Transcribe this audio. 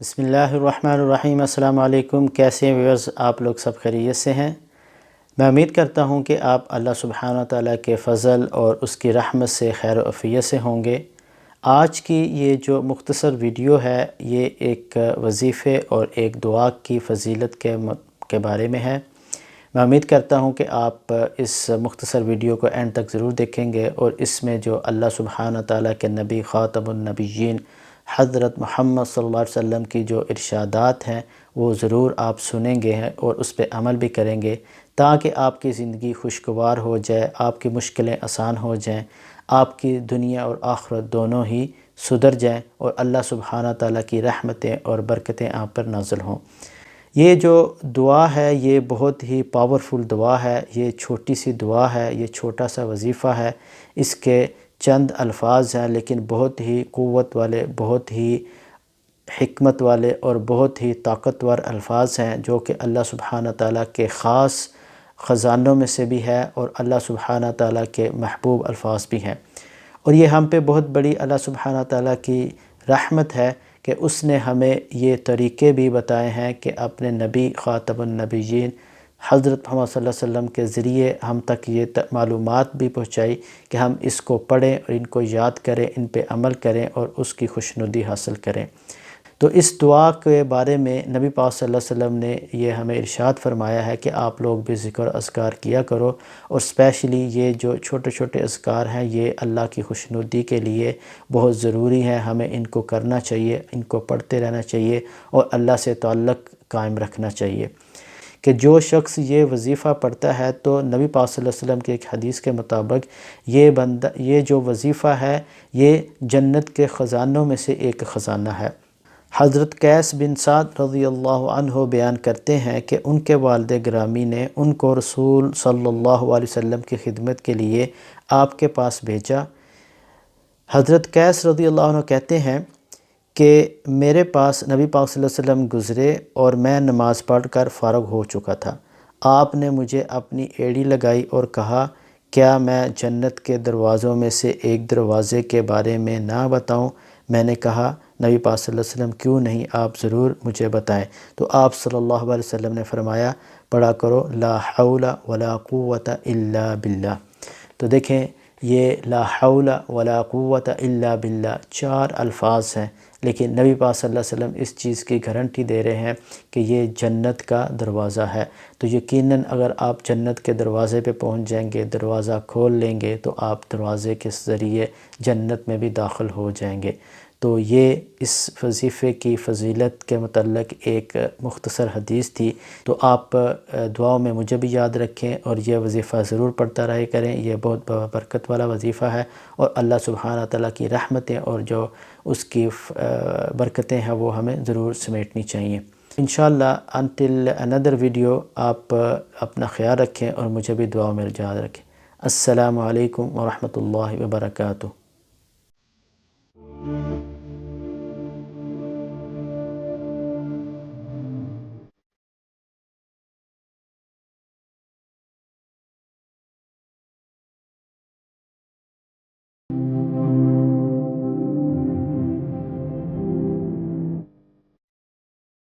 بسم اللہ الرحمن الرحیم۔ السلام علیکم، کیسے ہیں ویورز؟ آپ لوگ سب خیریت سے ہیں؟ میں امید کرتا ہوں کہ آپ اللہ سبحانہ تعالیٰ کے فضل اور اس کی رحمت سے خیر و عافیت سے ہوں گے۔ آج کی یہ جو مختصر ویڈیو ہے یہ ایک وظیفے اور ایک دعا کی فضیلت کے بارے میں ہے۔ میں امید کرتا ہوں کہ آپ اس مختصر ویڈیو کو اینڈ تک ضرور دیکھیں گے اور اس میں جو اللہ سبحانہ تعالیٰ کے نبی خاتم النبیین حضرت محمد صلی اللہ علیہ وسلم کی جو ارشادات ہیں وہ ضرور آپ سنیں گے اور اس پہ عمل بھی کریں گے، تاکہ آپ کی زندگی خوشگوار ہو جائے، آپ کی مشکلیں آسان ہو جائیں، آپ کی دنیا اور آخرت دونوں ہی سدھر جائیں اور اللہ سبحانہ تعالیٰ کی رحمتیں اور برکتیں آپ پر نازل ہوں۔ یہ جو دعا ہے یہ بہت ہی پاورفل دعا ہے، یہ چھوٹی سی دعا ہے، یہ چھوٹا سا وظیفہ ہے۔ اس کے چند الفاظ ہیں لیکن بہت ہی قوت والے، بہت ہی حکمت والے اور بہت ہی طاقتور الفاظ ہیں، جو کہ اللہ سبحانہ تعالیٰ کے خاص خزانوں میں سے بھی ہے اور اللہ سبحانہ تعالیٰ کے محبوب الفاظ بھی ہیں۔ اور یہ ہم پہ بہت بڑی اللہ سبحانہ تعالیٰ کی رحمت ہے کہ اس نے ہمیں یہ طریقے بھی بتائے ہیں کہ اپنے نبی خاتم النبیین حضرت محمد صلی اللہ علیہ وسلم کے ذریعے ہم تک یہ معلومات بھی پہنچائی کہ ہم اس کو پڑھیں اور ان کو یاد کریں، ان پہ عمل کریں اور اس کی خوشنودی حاصل کریں۔ تو اس دعا کے بارے میں نبی پاک صلی اللہ علیہ وسلم نے یہ ہمیں ارشاد فرمایا ہے کہ آپ لوگ بھی ذکر و اذکار کیا کرو، اور اسپیشلی یہ جو چھوٹے چھوٹے اذکار ہیں یہ اللہ کی خوشنودی کے لیے بہت ضروری ہیں، ہمیں ان کو کرنا چاہیے، ان کو پڑھتے رہنا چاہیے اور اللہ سے تعلق قائم رکھنا چاہیے۔ کہ جو شخص یہ وظیفہ پڑھتا ہے تو نبی پاک صلی اللہ علیہ وسلم کے ایک حدیث کے مطابق یہ جو وظیفہ ہے یہ جنت کے خزانوں میں سے ایک خزانہ ہے۔ حضرت قیس بن سعد رضی اللہ عنہ بیان کرتے ہیں کہ ان کے والد گرامی نے ان کو رسول صلی اللہ علیہ وسلم کی خدمت کے لیے آپ کے پاس بھیجا۔ حضرت قیس رضی اللہ عنہ کہتے ہیں کہ میرے پاس نبی پاک صلی اللہ علیہ وسلم گزرے اور میں نماز پڑھ کر فارغ ہو چکا تھا۔ آپ نے مجھے اپنی ایڑی لگائی اور کہا، کیا میں جنت کے دروازوں میں سے ایک دروازے کے بارے میں نہ بتاؤں؟ میں نے کہا، نبی پاک صلی اللہ علیہ وسلم کیوں نہیں، آپ ضرور مجھے بتائیں۔ تو آپ صلی اللہ علیہ وسلم نے فرمایا، پڑھا کرو لا حول ولا قوت الا باللہ۔ تو دیکھیں یہ لا حول ولا قوت الا باللہ 4 الفاظ ہیں، لیکن نبی پاک صلی اللہ علیہ وسلم اس چیز کی گارنٹی دے رہے ہیں کہ یہ جنت کا دروازہ ہے۔ تو یقیناً اگر آپ جنت کے دروازے پہ پہنچ جائیں گے، دروازہ کھول لیں گے تو آپ دروازے کے ذریعے جنت میں بھی داخل ہو جائیں گے۔ تو یہ اس وظیفے کی فضیلت کے متعلق ایک مختصر حدیث تھی۔ تو آپ دعاؤں میں مجھے بھی یاد رکھیں اور یہ وظیفہ ضرور پڑھتا رہے کریں، یہ بہت برکت والا وظیفہ ہے اور اللہ سبحانہ تعالیٰ کی رحمتیں اور جو اس کی برکتیں ہیں وہ ہمیں ضرور سمیٹنی چاہیے۔ انشاءاللہ انٹل another ویڈیو آپ اپنا خیال رکھیں اور مجھے بھی دعاؤں میں یاد رکھیں۔ السلام علیکم ورحمۃ اللہ وبرکاتہ۔